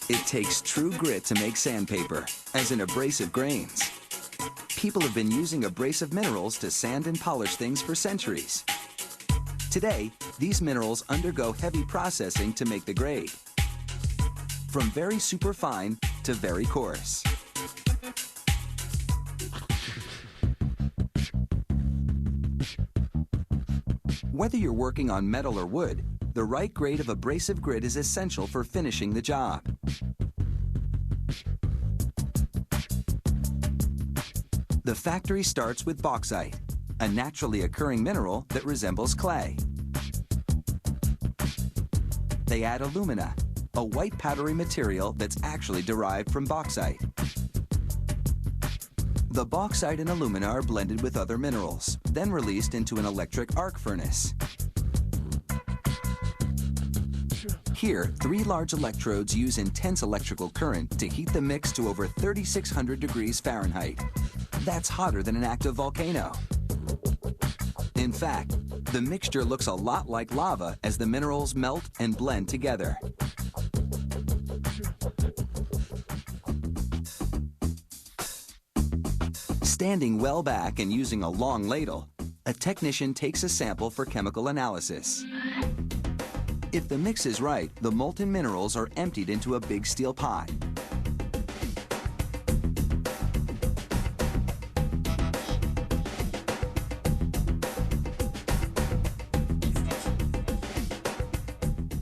It takes true grit to make sandpaper, as in abrasive grains. People have been using abrasive minerals to sand and polish things for centuries. Today, these minerals undergo heavy processing to make the grade, from very superfine to very coarse. Whether you're working on metal or wood, the right grade of abrasive grit is essential for finishing the job. The factory starts with bauxite, a naturally occurring mineral that resembles clay. They add alumina, a white powdery material that's actually derived from bauxite. The bauxite and alumina are blended with other minerals, then released into an electric arc furnace. Here, 3 large electrodes use intense electrical current to heat the mix to over 3,600 degrees Fahrenheit. That's hotter than an active volcano. In fact, the mixture looks a lot like lava as the minerals melt and blend together. Standing well back and using a long ladle, a technician takes a sample for chemical analysis. If the mix is right, the molten minerals are emptied into a big steel pot.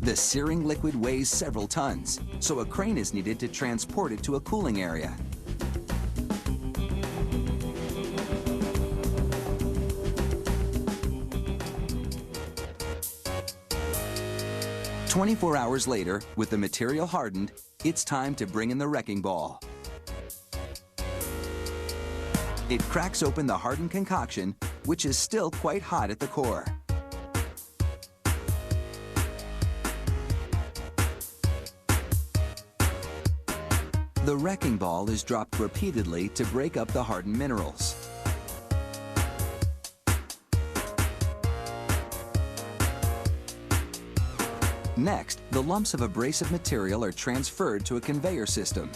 The searing liquid weighs several tons, so a crane is needed to transport it to a cooling area. "24 hours later, with the material hardened, it's time to bring in the wrecking ball. It cracks open the hardened concoction, which is still quite hot at the core. The wrecking ball is dropped repeatedly to break up the hardened minerals. Next, the lumps of abrasive material are transferred to a conveyor system.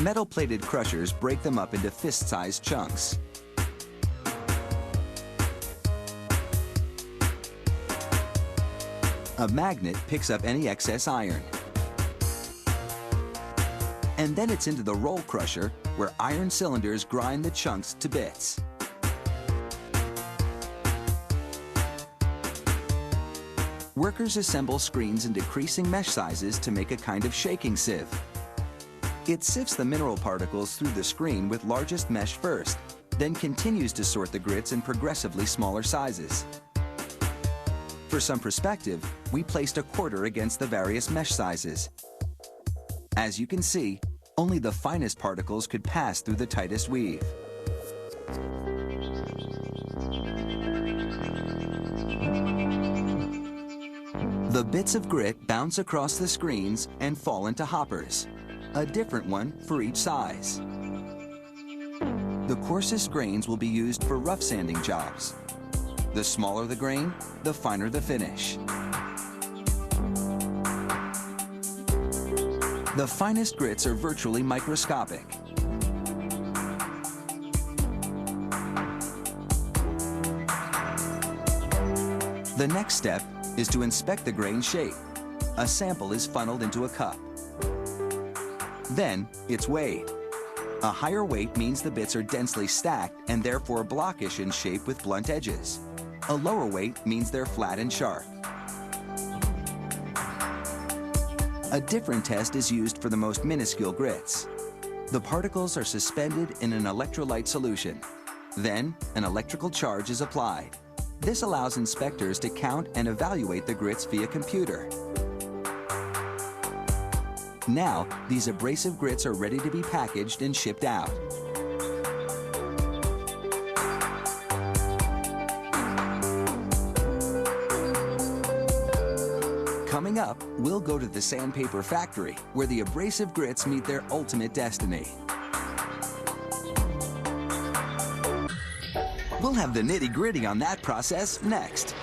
Metal-plated crushers break them up into fist-sized chunks. A magnet picks up any excess iron. And then it's into the roll crusher, where iron cylinders grind the chunks to bits. Workers assemble screens in decreasing mesh sizes to make a kind of shaking sieve. It sifts the mineral particles through the screen with largest mesh first, then continues to sort the grits in progressively smaller sizes. For some perspective, we placed a quarter against the various mesh sizes. As you can see, only the finest particles could pass through the tightest weave. The bits of grit bounce across the screens and fall into hoppers, a different one for each size. The coarsest grains will be used for rough sanding jobs. The smaller the grain, the finer the finish. The finest grits are virtually microscopic. The next step is to inspect the grain shape. A sample is funneled into a cup. Then it's weighed. A higher weight means the bits are densely stacked and therefore blockish in shape with blunt edges. A lower weight means they're flat and sharp. A different test is used for the most minuscule grits. The particles are suspended in an electrolyte solution. Then, an electrical charge is applied. This allows inspectors to count and evaluate the grits via computer. Now, these abrasive grits are ready to be packaged and shipped out. Coming up, we'll go to the sandpaper factory, where the abrasive grits meet their ultimate destiny. We'll have the nitty-gritty on that process next.